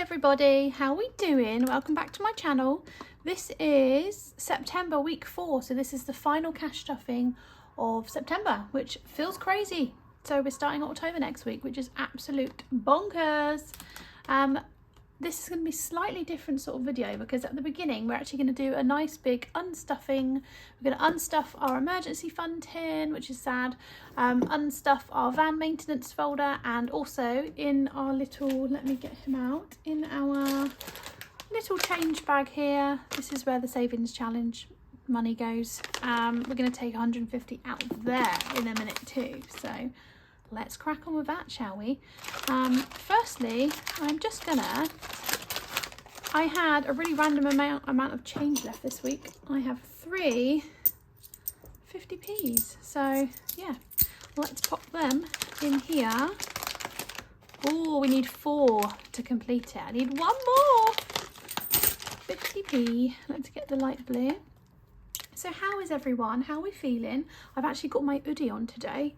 everybody, how we doing? Welcome back to my channel. This is September week 4, so this is the final cash stuffing of September, which feels crazy. So we're starting October next week, which is absolute bonkers. This is going to be a slightly different sort of video because at the beginning we're actually going to do a nice big unstuffing. We're going to unstuff our emergency fund tin, which is sad, unstuff our van maintenance folder, and also in our little, let me get him out, in our little change bag here. This is where the savings challenge money goes. We're going to take 150 out there in a minute too, so let's crack on with that, shall we? Firstly, I'm just gonna, I had a really random amount of change left this week. I have 3 50p's, so yeah, let's pop them in here. Oh, we need 4 to complete it. I need 1 more 50p. Let's get the light blue. So how is everyone? How are we feeling? I've actually got my hoodie on today.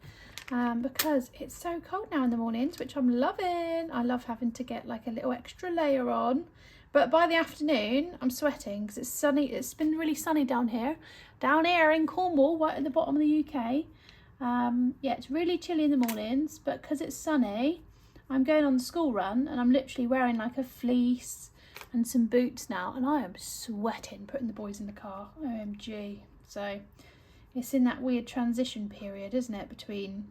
Because it's so cold now in the mornings, which I'm loving. I love having to get like a little extra layer on, but by the afternoon I'm sweating because it's sunny. It's been really sunny down here in Cornwall, right at the bottom of the UK. Yeah, it's really chilly in the mornings, but because it's sunny, I'm going on the school run and I'm literally wearing like a fleece and some boots now, and I am sweating putting the boys in the car. OMG. So it's in that weird transition period, isn't it, between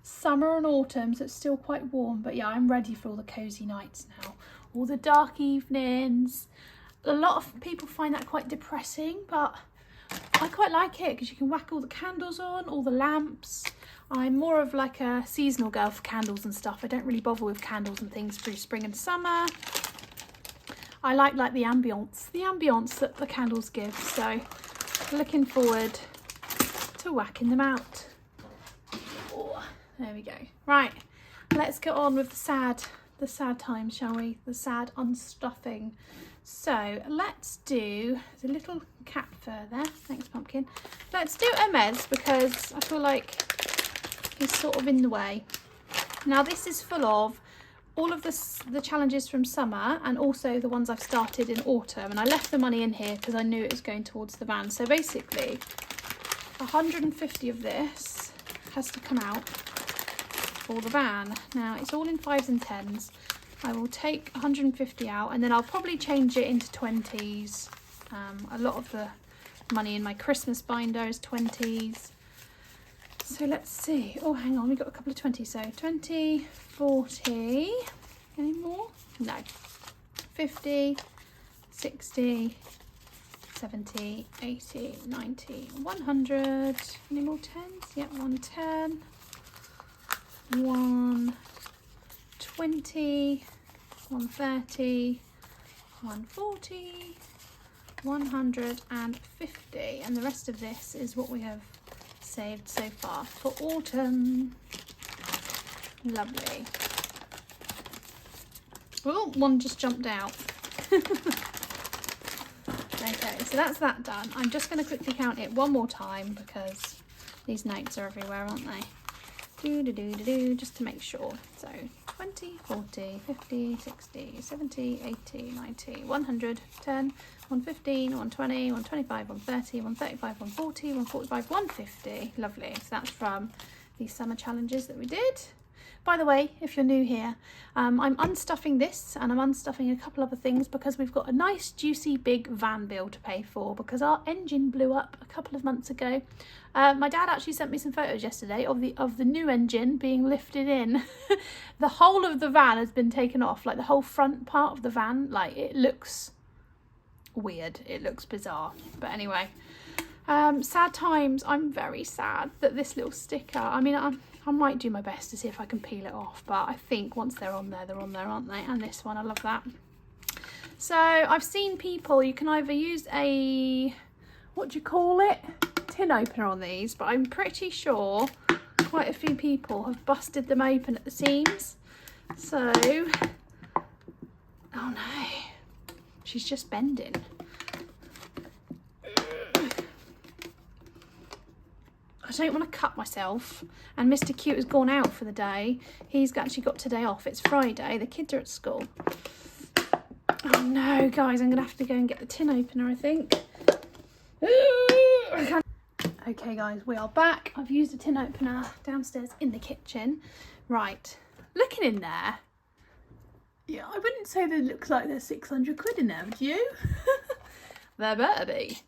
summer and autumn, so it's still quite warm. But yeah, I'm ready for all the cozy nights now, all the dark evenings. A lot of people find that quite depressing, but I quite like it because you can whack all the candles on, all the lamps. I'm more of like a seasonal girl for candles and stuff. I don't really bother with candles and things through spring and summer. I like the ambience that the candles give, so looking forward to whacking them out. Oh, there we go. Right, let's get on with the sad times, shall we? The sad unstuffing. So let's do, there's a little cat fur there. Thanks, Pumpkin. Let's do Emez because I feel like he's sort of in the way. Now this is full of all of the challenges from summer and also the ones I've started in autumn, and I left the money in here because I knew it was going towards the van. So basically 150 of this has to come out for the van. Now it's all in 5s and 10s. I will take 150 out and then I'll probably change it into 20s. A lot of the money in my Christmas binder is 20s. So let's see. Oh, hang on, we got a couple of 20s. So 20, 40, any more? No. 50, 60, 70, 80, 90, 100. Any more 10s? Yep, 110, 120, 130, 140, 150. And the rest of this is what we have saved so far for autumn. Lovely. Oh, one just jumped out. Okay, so that's that done. I'm just going to quickly count it one more time because these notes are everywhere, aren't they? Just to make sure. So 20, 40, 50, 60, 70, 80, 90, 100, 10, 115, 120, 125, 130, 135, 140, 145, 150. Lovely. So that's from the summer challenges that we did. By the way, if you're new here, I'm unstuffing this and I'm unstuffing a couple other things because we've got a nice juicy big van bill to pay for because our engine blew up a couple of months ago. My dad actually sent me some photos yesterday of the new engine being lifted in. The whole of the van has been taken off, like the whole front part of the van. Like, it looks weird, it looks bizarre, but anyway, sad times. I'm very sad that this little sticker, I mean, I might do my best to see if I can peel it off, but I think once they're on there, aren't they? And this one, I love that. So I've seen people, you can either use a, what do you call it, tin opener on these, but I'm pretty sure quite a few people have busted them open at the seams. So, oh no, she's just bending. I don't want to cut myself. And Mr. Cute has gone out for the day. He's actually got today off. It's Friday. The kids are at school. Oh no, guys, I'm going to have to go and get the tin opener, I think. Okay, guys, we are back. I've used a tin opener downstairs in the kitchen. Right, looking in there. Yeah, I wouldn't say they look like there's 600 quid in there, would you? There better be.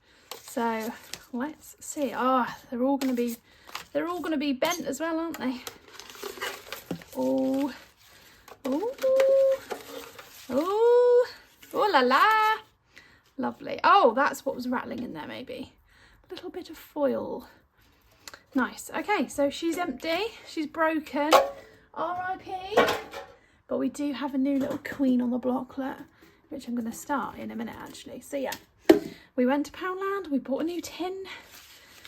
So let's see. Oh, they're all gonna be bent as well, aren't they? Oh, oh, oh, oh la la. Lovely. Oh, that's what was rattling in there, maybe. A little bit of foil. Nice. Okay, so she's empty. She's broken. R.I.P. But we do have a new little queen on the blocklet, which I'm going to start in a minute, actually. So yeah, we went to Poundland. We bought a new tin.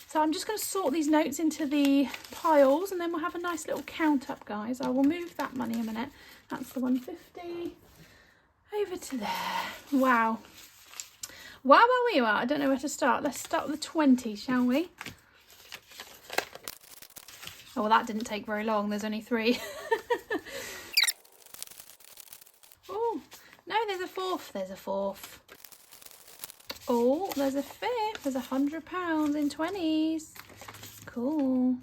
So I'm just going to sort these notes into the piles, and then we'll have a nice little count up, guys. I will move that money a minute. That's the 150. Over to there. Wow. Wow, you are. I don't know where to start. Let's start with the 20, shall we? Oh, well, that didn't take very long. There's only 3. Oh, no, there's a 4th. There's a 4th. Oh, there's a 5th. There's £100 in 20s. Cool.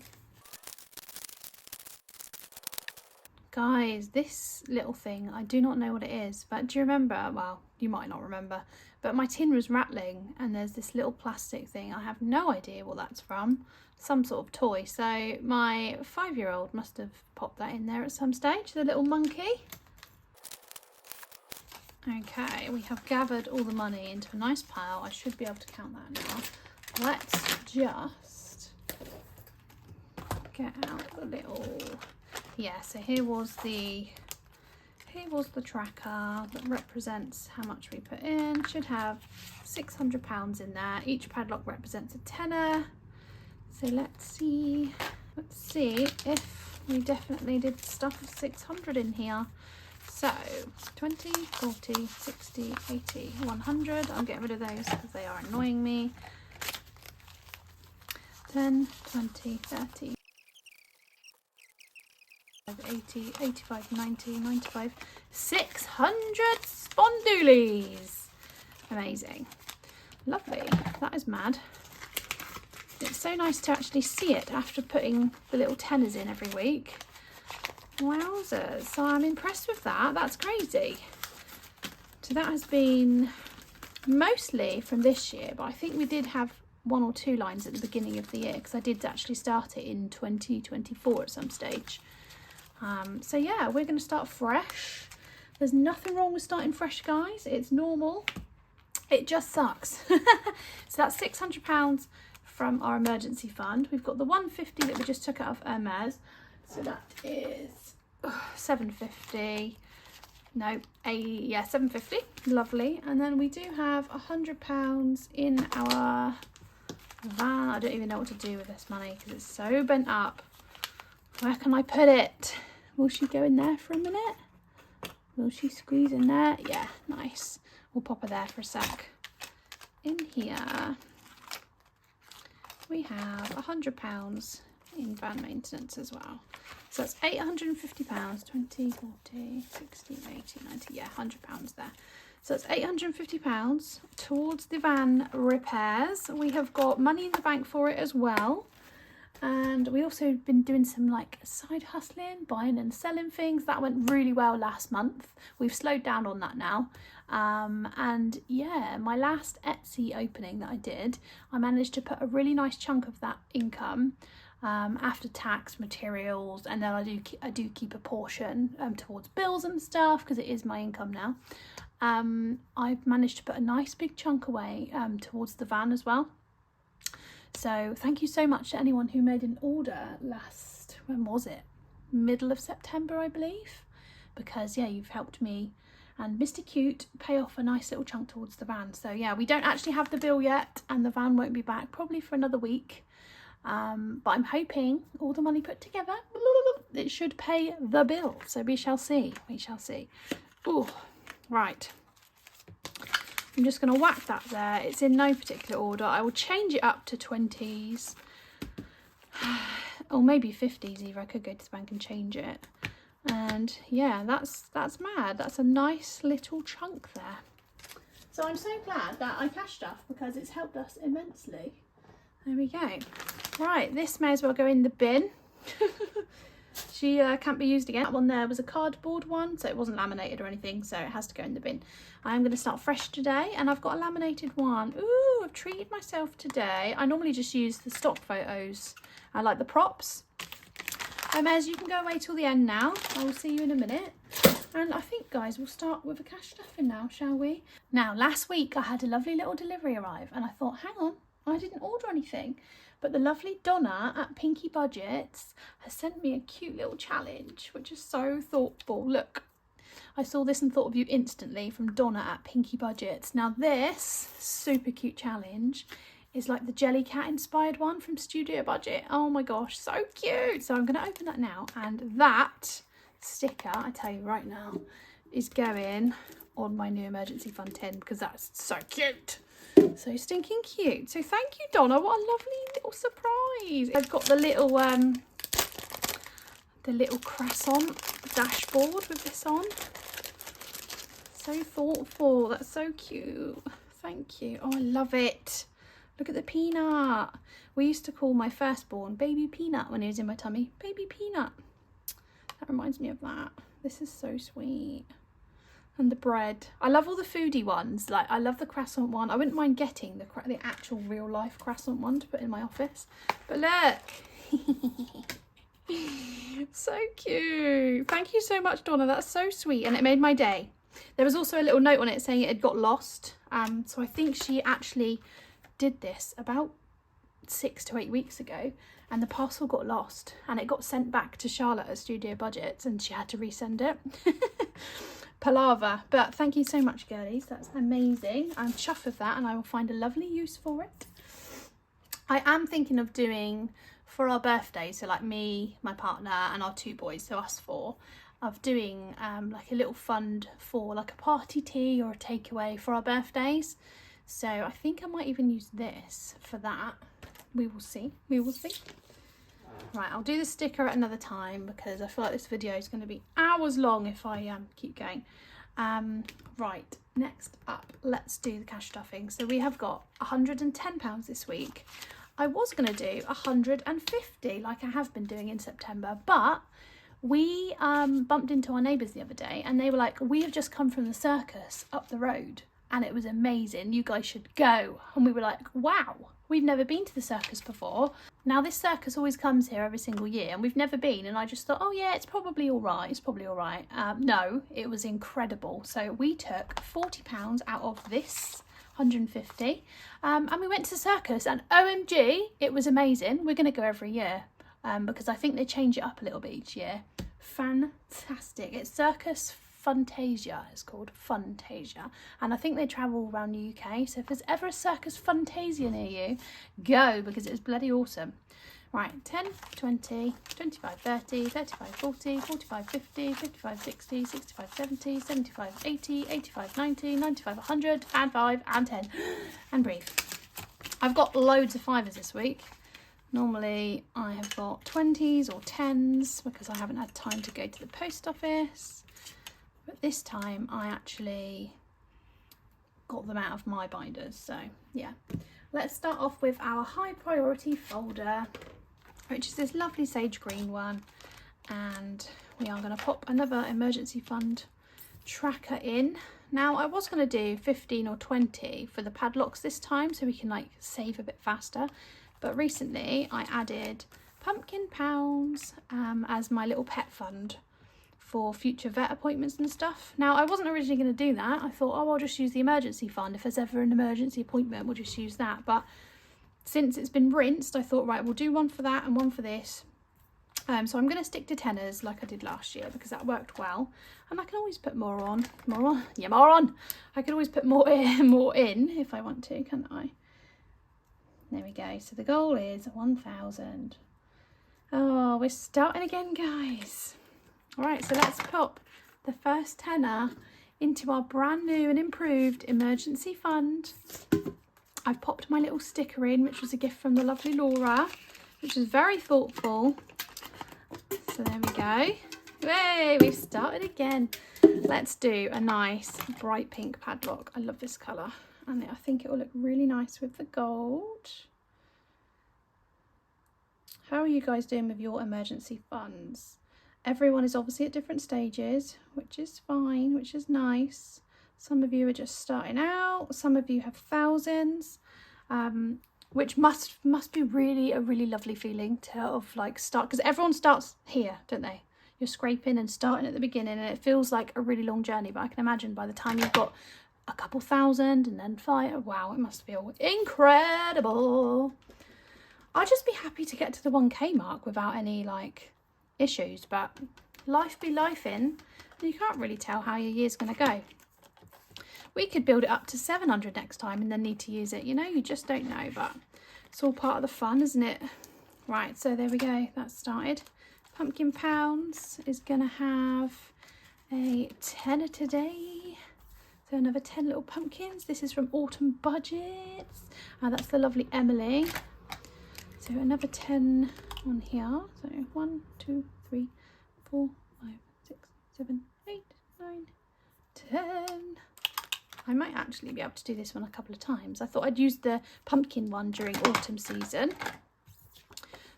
Guys, this little thing, I do not know what it is, but do you remember? Well, you might not remember, but my tin was rattling and there's this little plastic thing. I have no idea what that's from. Some sort of toy. So my 5-year-old must have popped that in there at some stage, the little monkey. Okay, we have gathered all the money into a nice pile. I should be able to count that now. Let's just get out the little... Yeah, so here was the tracker that represents how much we put in. Should have £600 in there. Each padlock represents a tenner. So let's see if we definitely did stuff of 600 in here. So 20, 40, 60, 80, 100. I'm getting rid of those because they are annoying me. 10, 20, 30, 80, 85, 90, 95, 600 spondoolies. Amazing. Lovely. That is mad. It's so nice to actually see it after putting the little tenners in every week. Wowzers. So I'm impressed with that. That's crazy. So that has been mostly from this year, but I think we did have 1 or 2 lines at the beginning of the year because I did actually start it in 2024 at some stage. So yeah, we're going to start fresh. There's nothing wrong with starting fresh, guys. It's normal. It just sucks. So that's £600 from our emergency fund. We've got the 150 that we just took out of Hermes. So that is 750. No, yeah, 750. Lovely. And then we do have £100 in our van. I don't even know what to do with this money because it's so bent up. Where can I put it? Will she go in there for a minute? Will she squeeze in there? Yeah, nice. We'll pop her there for a sec. In here, we have £100 in van maintenance as well. So that's £850, 20, 40, 60, 80, 90, yeah, £100 there. So that's £850 towards the van repairs. We have got money in the bank for it as well. And we also been doing some like side hustling, buying and selling things. That went really well last month. We've slowed down on that now. And yeah, my last Etsy opening that I did, I managed to put a really nice chunk of that income after tax, materials, and then I do keep a portion towards bills and stuff because it is my income now. I've managed to put a nice big chunk away towards the van as well. So thank you so much to anyone who made an order last, when was it? Middle of September, I believe. Because yeah, you've helped me and Mr. Cute pay off a nice little chunk towards the van. So yeah, we don't actually have the bill yet and the van won't be back probably for another week. But I'm hoping all the money put together, it should pay the bill. So we shall see, we shall see. Oh, right. I'm just going to whack that there. It's in no particular order. I will change it up to 20s. or maybe 50s either. I could go to the bank and change it. And yeah, that's mad. That's a nice little chunk there. So I'm so glad that I cashed stuff because it's helped us immensely. There we go. Right, this may as well go in the bin. She can't be used again. That one there was a cardboard one, so it wasn't laminated or anything, so it has to go in the bin. I'm going to start fresh today, and I've got a laminated one. Ooh, I've treated myself today. I normally just use the stock photos. I like the props. As you can go away till the end now. I will see you in a minute. And I think, guys, we'll start with a cash stuffing now, shall we? Now, last week I had a lovely little delivery arrive, and I thought, hang on, I didn't order anything. But the lovely Donna at Pinky Budgets has sent me a cute little challenge, which is so thoughtful. Look, I saw this and thought of you instantly from Donna at Pinky Budgets. Now this super cute challenge is like the Jellycat inspired one from Studio Budget. Oh my gosh, so cute. So I'm going to open that now, and that sticker, I tell you right now, is going on my new emergency fund tin because that's so cute. So stinking cute. So thank you, Donna. What a lovely little surprise. I've got the little croissant dashboard with this on. So thoughtful. That's so cute. Thank you. Oh, I love it. Look at the peanut. We used to call my firstborn Baby Peanut when he was in my tummy. Baby Peanut. That reminds me of that. This is so sweet. And the bread. I love all the foodie ones. Like, I love the croissant one. I wouldn't mind getting the actual real life croissant one to put in my office. But look. So cute. Thank you so much, Donna. That's so sweet. And it made my day. There was also a little note on it saying it had got lost. So I think she actually did this about 6 to 8 weeks ago, and the parcel got lost and it got sent back to Charlotte at Studio Budgets, and she had to resend it. Palaver. But thank you so much, girlies. That's amazing. I'm chuffed with that, and I will find a lovely use for it. I am thinking of doing for our birthdays, so like me, my partner, and our 2 boys, so us 4, of doing like a little fund for like a party tea or a takeaway for our birthdays. So I think I might even use this for that. We will see. We will see. Right, I'll do the sticker at another time because I feel like this video is going to be hours long if I keep going. Right, next up, let's do the cash stuffing. So we have got £110 this week. I was going to do 150 like I have been doing in September, but we bumped into our neighbours the other day, and they were like, we have just come from the circus up the road and it was amazing, you guys should go. And we were like, wow, we've never been to the circus before. Now this circus always comes here every single year, and we've never been, and I just thought, oh yeah, it's probably all right, no, it was incredible. So we took £40 out of this 150, and we went to the circus, and OMG, it was amazing. We're going to go every year because I think they change it up a little bit each year. Fantastic. It's Circus Funtasia, it's called Funtasia, and I think they travel around the UK, so if there's ever a Circus Funtasia near you, go, because it's bloody awesome. Right, 10, 20, 25, 30, 35, 40, 45, 50, 55, 60, 65, 70, 75, 80, 85, 90, 95, 100, and 5, and 10, and breathe. I've got loads of 5s this week. Normally I have got 20s or 10s because I haven't had time to go to the post office. But this time I actually got them out of my binders, so yeah. Let's start off with our high priority folder, which is this lovely sage green one. And we are going to pop another emergency fund tracker in. Now I was going to do 15 or 20 for the padlocks this time, so we can like save a bit faster. But recently I added pumpkin pounds as my little pet fund for future vet appointments and stuff. Now I wasn't originally going to do that. I thought, oh, I'll just use the emergency fund. If there's ever an emergency appointment, we'll just use that. But since it's been rinsed, I thought, right, we'll do one for that and one for this. So I'm going to stick to tenors like I did last year because that worked well. And I can always put more on. Yeah, more on. I can always put more in if I want to, can't I? There we go. So the goal is 1,000. Oh, we're starting again, guys. All right, so let's pop the first tenner into our brand new and improved emergency fund. I've popped my little sticker in, which was a gift from the lovely Laura. which is very thoughtful. So there we go. Hey, we've started again. Let's do a nice bright pink padlock. I love this colour, and I think it will look really nice with the gold. How are you guys doing with your emergency funds? Everyone is obviously at different stages, which is fine, which is nice. Some of you are just starting out, some of you have thousands, which must be really a really lovely feeling to start, because everyone starts here, don't they? You're scraping and starting at the beginning, and it feels like a really long journey, but I can imagine by the time you've got a couple thousand and then 5, wow, it must feel incredible. I'd just be happy to get to the 1k mark without any issues, but life be lifing, you can't really tell how your year's going to go. We could build it up to 700 next time and then need to use it, you just don't know, but it's all part of the fun, isn't it? Right, so there we go, that's started. Pumpkin Pounds is going to have a tenner today. So another 10 little pumpkins. This is from Autumn Budgets. That's the lovely Emily. So another 10 on here. So 1, 2, 3, 4, 5, 6, 7, 8, 9, 10. I might actually be able to do this one a couple of times. I thought I'd use the pumpkin one during autumn season.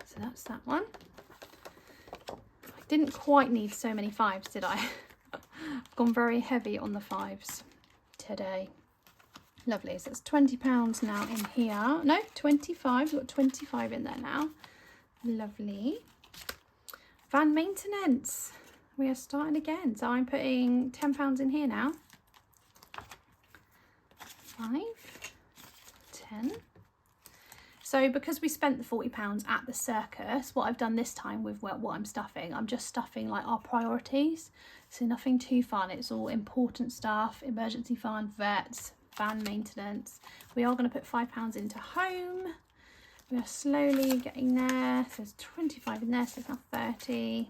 So that's that one. Didn't quite need so many 5s, did I? I've gone very heavy on the 5s today. Lovely, so it's £20 now in here. No, 25, we've got 25 in there now. Lovely. Van maintenance. We are starting again. So I'm putting £10 in here now. 5, 10. So because we spent the £40 at the circus, what I've done this time with what I'm stuffing, I'm just stuffing our priorities. So nothing too fun. It's all important stuff, emergency fund, vets, van maintenance. We are going to put £5 into home. We are slowly getting there. So there's 25 in there, so it's now 30.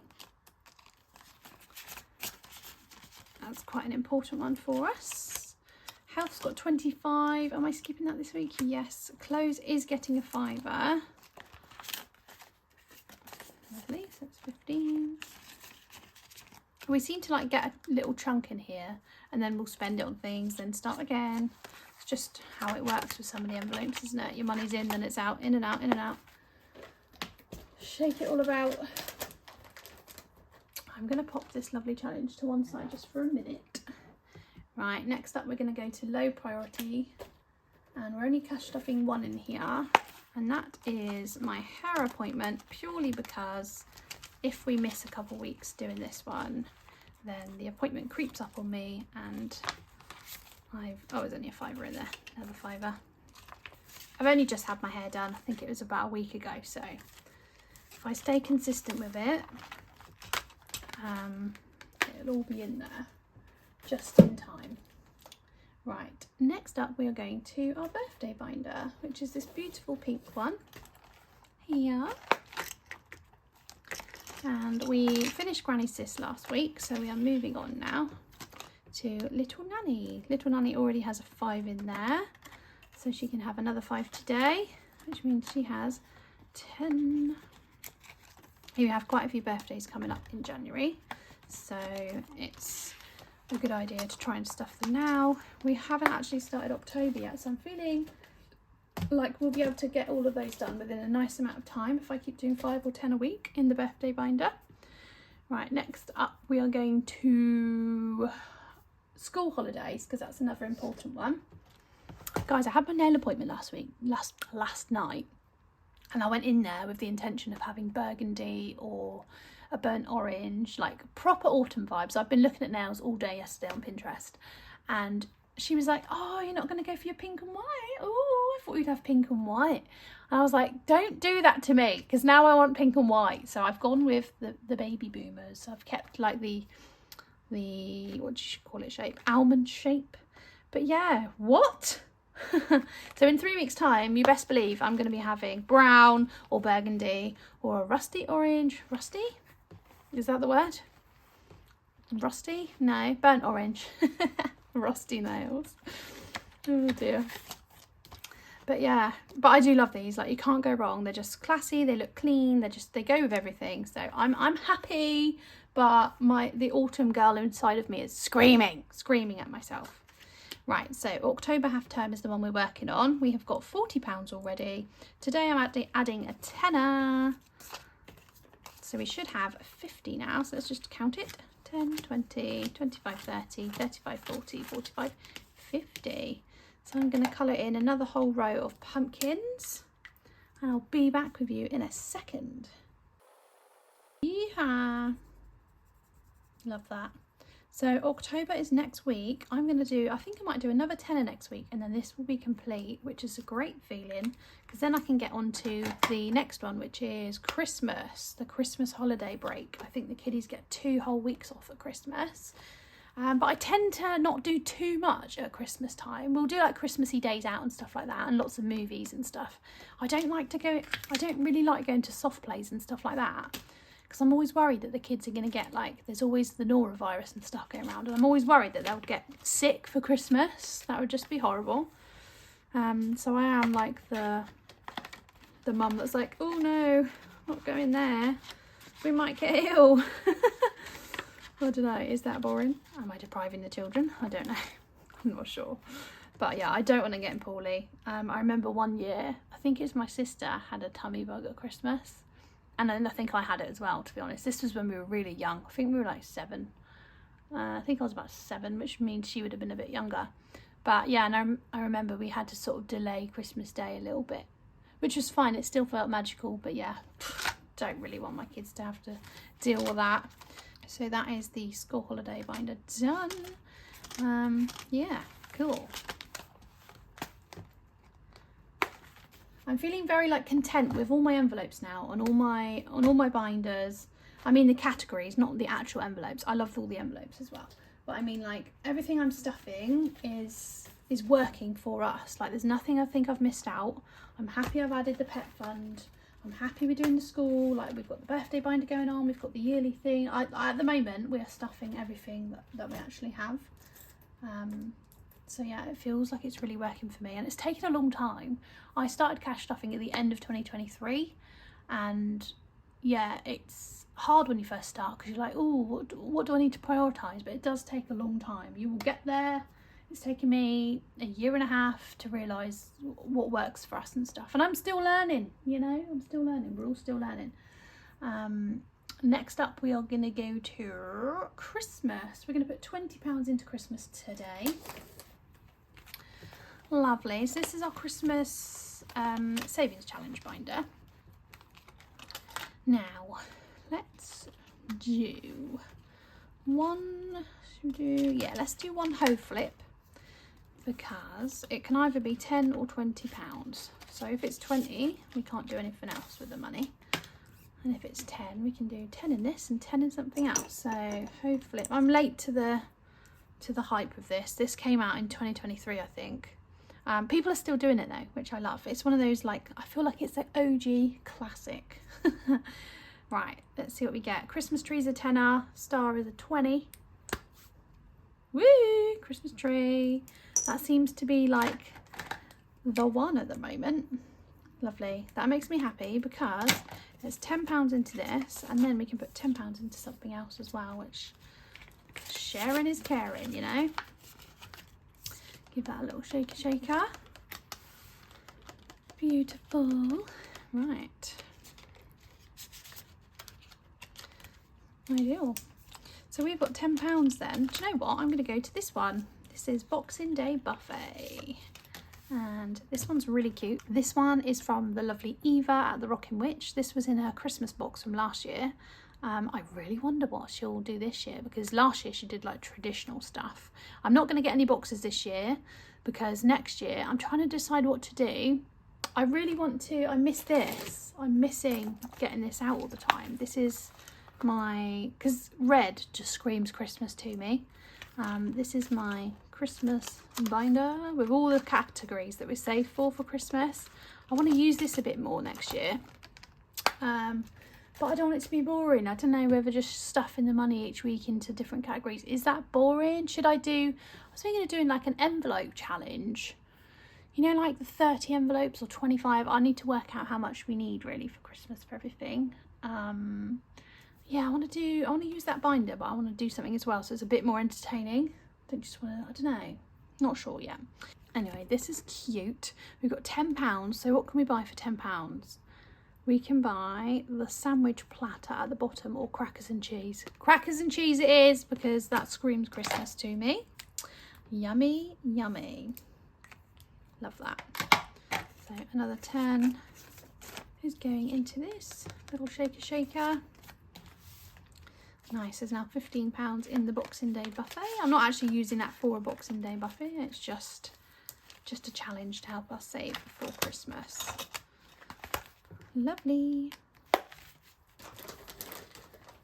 That's quite an important one for us. Health's got 25. Am I skipping that this week? Yes. Clothes is getting a £5. Lovely, so that's 15. We seem to get a little chunk in here, and then we'll spend it on things, then start again. It's just how it works with some of the envelopes, isn't it? Your money's in, then it's out, in and out, in and out. Shake it all about. I'm going to pop this lovely challenge to one side just for a minute. Right, next up we're going to go to low priority, and we're only cash stuffing 1 in here, and that is my hair appointment, purely because if we miss a couple weeks doing this one, then the appointment creeps up on me, and there's only a £5 in there, another £5. I've only just had my hair done, I think it was about a week ago, so if I stay consistent with it, it'll all be in there. Just in time. Right, next up we are going to our birthday binder, which is this beautiful pink one here. And we finished Granny Sis last week, so we are moving on now to Little Nanny. Little Nanny already has a 5 in there, so she can have another 5 today, which means she has 10. We have quite a few birthdays coming up in January, so it's a good idea to try and stuff them now. We haven't actually started October yet, so I'm feeling like we'll be able to get all of those done within a nice amount of time if I keep doing 5 or 10 a week in the birthday binder. Right, next up we are going to school holidays, because that's another important one. Guys, I had my nail appointment last night, and I went in there with the intention of having burgundy or a burnt orange, proper autumn vibes. I've been looking at nails all day yesterday on Pinterest, and she was like, oh, you're not going to go for your pink and white? Oh, I thought you'd have pink and white. And I was like, don't do that to me, because now I want pink and white. So I've gone with the baby boomers. I've kept the what do you call it shape? Almond shape. But yeah, what? So in 3 weeks time, you best believe I'm going to be having brown or burgundy or a rusty orange. Rusty? Is that the word? Rusty? No, burnt orange. Rusty nails. Oh dear. But yeah, but I do love these. Like, you can't go wrong. They're just classy, they look clean, they go with everything. So I'm happy, but the autumn girl inside of me is screaming at myself. Right, so October half term is the one we're working on. We have got £40 already. Today I'm adding a tenner. So we should have 50 now. So let's just count it. 10, 20, 25, 30, 35, 40, 45, 50. So I'm going to colour in another whole row of pumpkins. And I'll be back with you in a second. Yeehaw! Love that. So October is next week. I think I might do another tenner next week, and then this will be complete, which is a great feeling, because then I can get on to the next one, which is Christmas, the Christmas holiday break. I think the kiddies get 2 whole weeks off at Christmas. But I tend to not do too much at Christmas time. We'll do like Christmassy days out and stuff like that, and lots of movies and stuff. I don't really like going to soft plays and stuff like that, because I'm always worried that the kids are going to get, like, there's always the norovirus and stuff going around, and I'm always worried that they'll get sick for Christmas. That would just be horrible. So I am like the mum that's like, oh no, not going there, we might get ill. I don't know, is that boring? Am I depriving the children? I don't know. I'm not sure. But yeah, I don't want to get poorly. I remember one year, I think it's my sister had a tummy bug at Christmas. And then I think I had it as well, to be honest. This was when we were really young. I think we were like 7. I think I was about 7, which means she would have been a bit younger. But yeah, and I remember we had to sort of delay Christmas Day a little bit, which was fine. It still felt magical. But yeah, don't really want my kids to have to deal with that. So that is the school holiday binder done. Yeah, cool. I'm feeling very like content with all my envelopes now, on all my binders. I mean the categories, not the actual envelopes. I love all the envelopes as well. But I mean, like, everything I'm stuffing is working for us. Like, there's nothing I think I've missed out. I'm happy I've added the pet fund. I'm happy we're doing the school. Like, we've got the birthday binder going on. We've got the yearly thing. At the moment, we are stuffing everything that we actually have. So yeah, it feels like it's really working for me, and it's taken a long time. I started cash stuffing at the end of 2023, and yeah, it's hard when you first start, because you're like, oh, what do I need to prioritise? But it does take a long time. You will get there. It's taken me a year and a half to realise what works for us and stuff, and I'm still learning, you know, I'm still learning. We're all still learning. Next up, we are going to go to Christmas. We're going to put £20 into Christmas today. Lovely. So this is our Christmas savings challenge binder. Now let's do one. Let's do one hoe flip, because it can either be £10 or £20. So if it's 20, we can't do anything else with the money, and if it's 10, we can do 10 in this and 10 in something else. So hoe flip. I'm late to the hype of this. This came out in 2023, I think. People are still doing it though, which I love. It's one of those, like, I feel like it's an OG classic. Right, let's see what we get. Christmas tree's a tenner, star is a 20. Woo! Christmas tree. That seems to be like the one at the moment. Lovely. That makes me happy, because there's £10 into this, and then we can put £10 into something else as well, which sharing is caring, you know. Give that a little shaker. Beautiful. Right. Ideal. So we've got £10 then. Do you know what? I'm going to go to this one. This is Boxing Day Buffet. And this one's really cute. This one is from the lovely Eva at the Rockin' Witch. This was in her Christmas box from last year. I really wonder what she'll do this year, because last year she did like traditional stuff. I'm not going to get any boxes this year, because next year I'm trying to decide what to do. I really want to, I miss this. I'm missing getting this out all the time. This is because red just screams Christmas to me. This is my Christmas binder with all the categories that we saved for Christmas. I want to use this a bit more next year. But I don't want it to be boring. I don't know whether just stuffing the money each week into different categories. Is that boring? I was thinking of doing like an envelope challenge. you know, like the 30 envelopes or 25. I need to work out how much we need really for Christmas for everything. Yeah, I want to use that binder, but I want to do something as well so it's a bit more entertaining. I don't know, not sure yet. Anyway, this is cute. We've got £10, so what can we buy for £10? We can buy the sandwich platter at the bottom, or crackers and cheese. Crackers and cheese it is, because that screams Christmas to me. Yummy, yummy. Love that. So another 10 is going into this little shaker. Nice, there's now £15 in the Boxing Day buffet. I'm not actually using that for a Boxing Day buffet, it's just a challenge to help us save for Christmas. Lovely.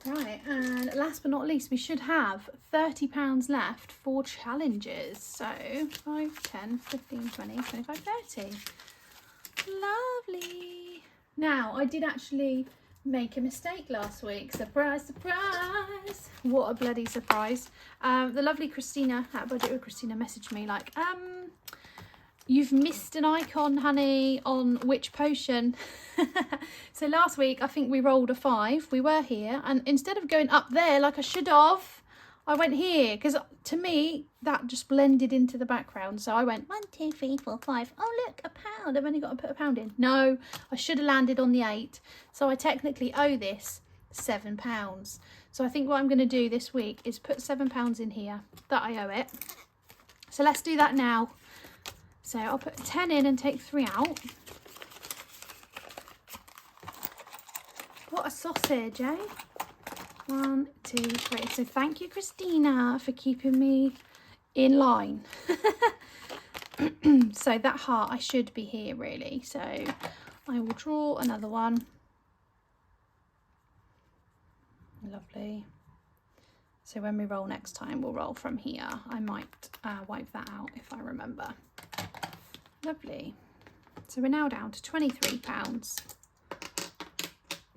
Right, and last but not least, we should have £30 left for challenges. So 5, 10, 15, 20, 25, 30. Lovely. Now, I did actually make a mistake last week. Surprise, surprise. What a bloody surprise. The lovely Christina at Budget with Christina messaged me like, you've missed an icon, honey, on which potion? So last week, I think we rolled a 5. We were here, and instead of going up there like I should have, I went here, because to me, that just blended into the background. So I went 1, 2, 3, 4, 5. Oh, look, £1. I've only got to put £1 in. No, I should have landed on the 8. So I technically owe this £7. So I think what I'm going to do this week is put £7 in here that I owe it. So let's do that now. So I'll put 10 in and take 3 out. What a sausage, eh? 1, 2, 3. So thank you, Christina, for keeping me in line. So that heart, I should be here really. So I will draw another one. Lovely. So when we roll next time, we'll roll from here. I might wipe that out if I remember. Lovely. So we're now down to £23.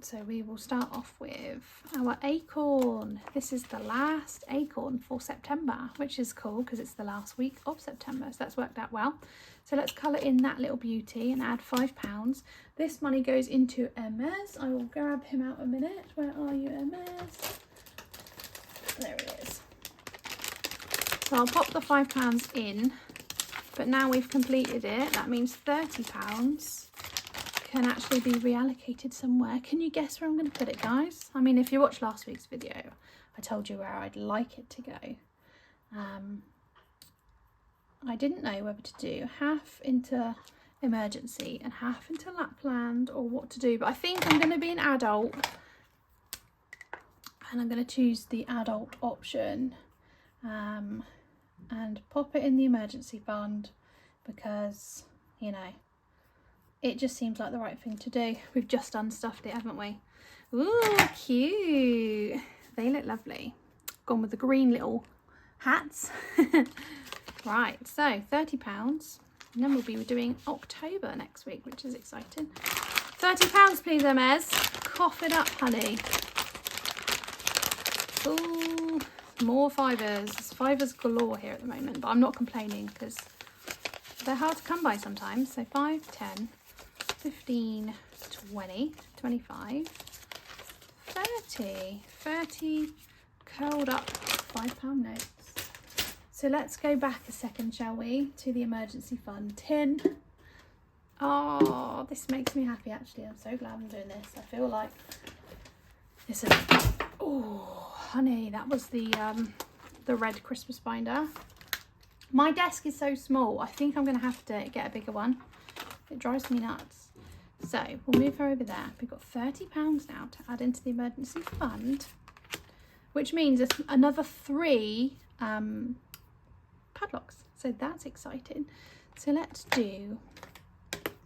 So we will start off with our acorn. This is the last acorn for September, which is cool because it's the last week of September. So that's worked out well. So let's colour in that little beauty and add £5. This money goes into Hermes. I will grab him out a minute. Where are you, Hermes? There he is. So I'll pop the £5 in, but now we've completed it. That means £30 can actually be reallocated somewhere. Can you guess where I'm going to put it, guys? I mean, if you watched last week's video, I told you where I'd like it to go. I didn't know whether to do half into emergency and half into Lapland or what to do, but I think I'm going to be an adult and I'm going to choose the adult option and pop it in the emergency fund because, you know, it just seems like the right thing to do. We've just unstuffed it, haven't we? Ooh, cute. They look lovely. Gone with the green little hats. Right, so £30. And then we'll be doing October next week, which is exciting. £30, please, Hermes. Cough it up, honey. Ooh, more fivers. There's fivers galore here at the moment, but I'm not complaining because they're hard to come by sometimes. So 5, 10, 15, 20, 25, 30 curled up £5 notes. So let's go back a second, shall we, to the emergency fund tin. Oh, this makes me happy actually. I'm so glad I'm doing this. I feel like it's a, oh honey, that was the red Christmas binder. My desk is so small, I think I'm gonna have to get a bigger one. It drives me nuts. So we'll move her over there. We've got £30 now to add into the emergency fund, which means it's another 3 padlocks. So that's exciting. So let's do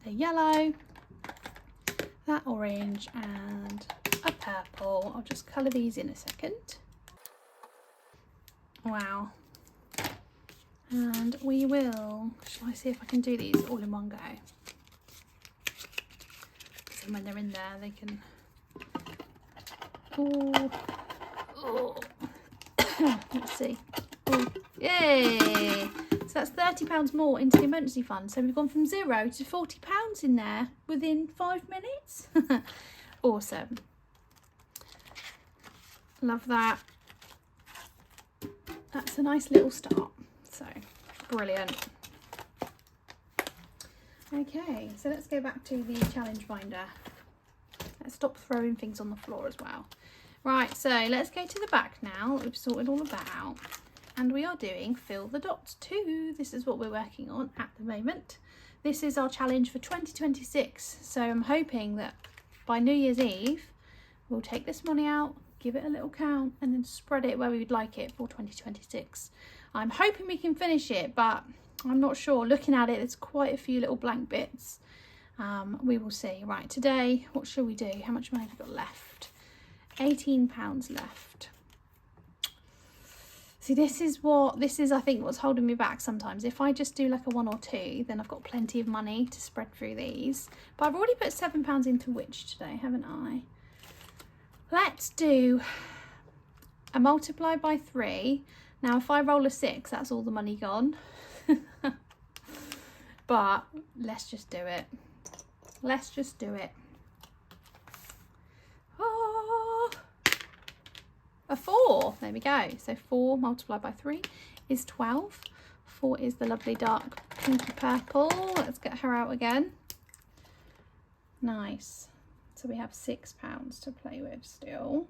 a yellow, that orange, and a purple. I'll just colour these in a second. Wow. And we will, shall I see if I can do these all in one go? So when they're in there, they can, oh. Let's see. Ooh. Yay! So that's £30 more into the emergency fund. So we've gone from 0 to £40 in there within 5 minutes. Awesome. Love that. That's a nice little start. So brilliant. Okay, so let's go back to the challenge binder. Let's stop throwing things on the floor as well. Right, so let's go to the back now. We've sorted all of that out. And we are doing Fill the Dots 2. This is what we're working on at the moment. This is our challenge for 2026. So I'm hoping that by New Year's Eve, we'll take this money out, give it a little count, and then spread it where we would like it for 2026. I'm hoping we can finish it, but I'm not sure. Looking at it, there's quite a few little blank bits. We will see. Right, today, what shall we do? How much money have we got left? £18 left. See, this is I think what's holding me back sometimes. If I just do like a 1 or 2, then I've got plenty of money to spread through these. But I've already put £7 into Witch today, haven't I? Let's do a multiply by 3. Now, if I roll a 6, that's all the money gone. But let's just do it. Let's just do it. Oh, a 4. There we go. So 4 multiplied by 3 is 12. 4 is the lovely dark pinky purple. Let's get her out again. Nice. So we have £6 to play with still.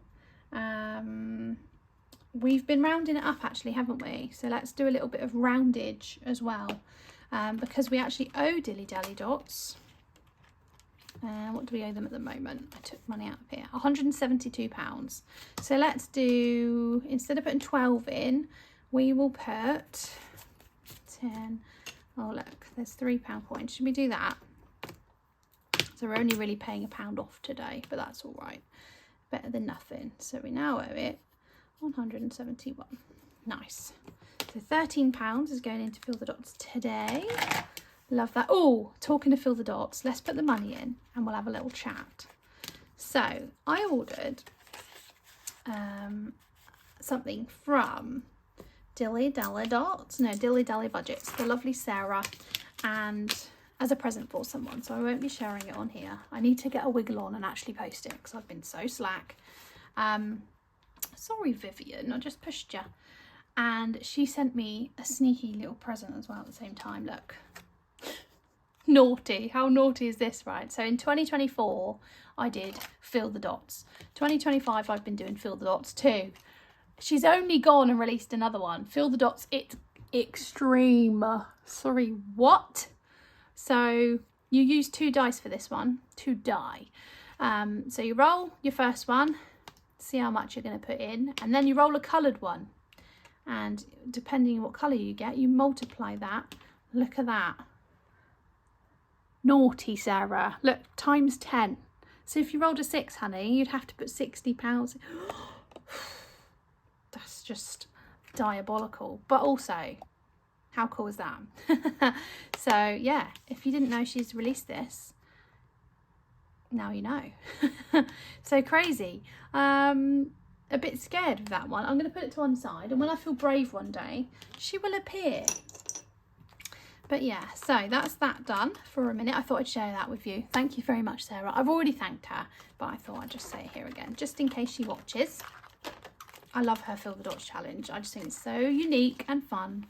We've been rounding it up actually, haven't we? So let's do a little bit of roundage as well, because we actually owe Dilly Dally Dots. What do we owe them at the moment? I took money out of here. £172. So let's do, instead of putting 12 in, we will put 10. Oh look, there's £3 coins. Should we do that? So we're only really paying £1 off today, but that's all right. Better than nothing. So we now owe it 171. Nice. So £13 is going in to Fill the Dots today. Love that. Oh, talking to Fill the Dots, let's put the money in and we'll have a little chat. So I ordered something from Dilly Dally Dots, no, Dilly Dally Budgets, the lovely Sarah, and as a present for someone, so I won't be sharing it on here. I need to get a wiggle on and actually post it because I've been so slack. Sorry Vivian, I just pushed you. And she sent me a sneaky little present as well at the same time. Look, naughty. How naughty is this, right? So in 2024 I did Fill the Dots. 2025 I've been doing Fill the Dots too. She's only gone and released another one, Fill the Dots It's Extreme. Sorry, what? So you use 2 dice for this one, 2 die. So you roll your first one, see how much you're going to put in, and then you roll a coloured one. And depending on what colour you get, you multiply that. Look at that. Naughty Sarah. Look, times 10. So if you rolled a 6, honey, you'd have to put £60. That's just diabolical. But also, how cool is that? So yeah, if you didn't know she's released this, now you know. So crazy. A bit scared of that one. I'm going to put it to one side, and when I feel brave one day, she will appear. But yeah, so that's that done for a minute. I thought I'd share that with you. Thank you very much, Sarah. I've already thanked her, but I thought I'd just say it here again, just in case she watches. I love her Fill the Dots challenge. I just think it's so unique and fun.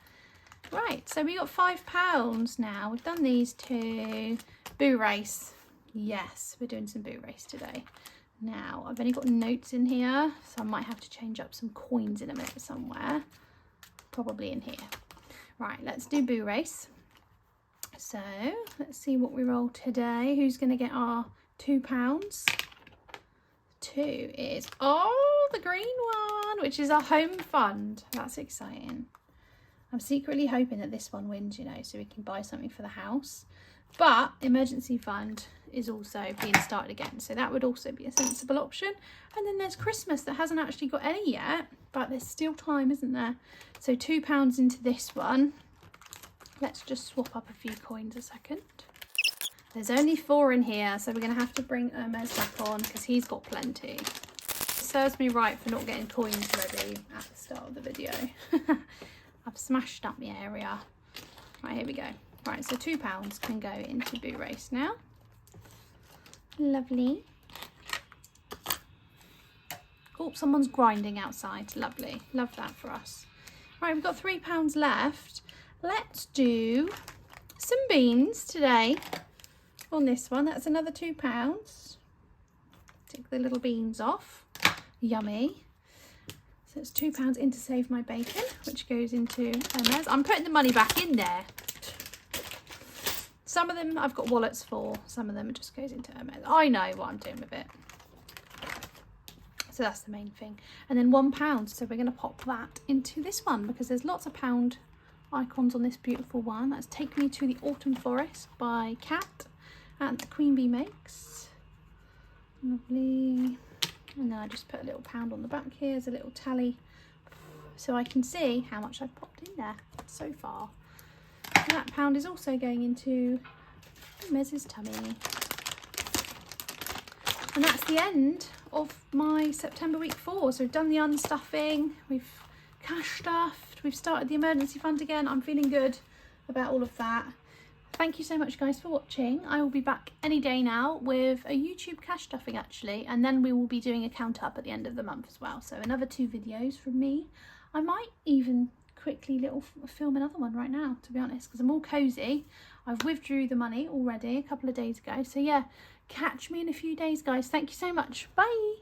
Right, so we got £5 now. We've done these 2. Boo race. Yes, we're doing some boo race today. Now, I've only got notes in here, so I might have to change up some coins in a minute somewhere. Probably in here. Right, let's do boo race. So, let's see what we roll today. Who's going to get our £2? 2 is, oh, the green one, which is our home fund. That's exciting. I'm secretly hoping that this one wins, you know, so we can buy something for the house. But emergency fund is also being started again, so that would also be a sensible option. And then there's Christmas that hasn't actually got any yet, but there's still time, isn't there? So £2 into this one. Let's just swap up a few coins a second. There's only 4 in here, so we're going to have to bring Hermes back on because he's got plenty. It serves me right for not getting coins ready at the start of the video. I've smashed up the area. Right, here we go. Right, so £2 can go into Boo Race now. Lovely. Oh, someone's grinding outside. Lovely. Love that for us. Right, we've got £3 left. Let's do some beans today on this one. That's another £2. Take the little beans off. Yummy. So it's £2 into Save My Bacon, which goes into Hermes. I'm putting the money back in there. Some of them I've got wallets for. Some of them it just goes into Hermes. I know what I'm doing with it. So that's the main thing. And then £1. So we're going to pop that into this one because there's lots of pound icons on this beautiful one. That's Take Me to the Autumn Forest by Kat and the Queen Bee Makes. Lovely. And then I just put a little pound on the back here as a little tally so I can see how much I've popped in there so far. And that pound is also going into Mez's tummy. And that's the end of my September week 4. So we've done the unstuffing, we've cash stuffed, we've started the emergency fund again. I'm feeling good about all of that. Thank you so much guys for watching. I will be back any day now with a YouTube cash stuffing actually, and then we will be doing a count up at the end of the month as well. So another 2 videos from me. I might even quickly film another one right now, to be honest, because I'm all cozy. I've withdrew the money already a couple of days ago. So yeah, catch me in a few days guys. Thank you so much. Bye.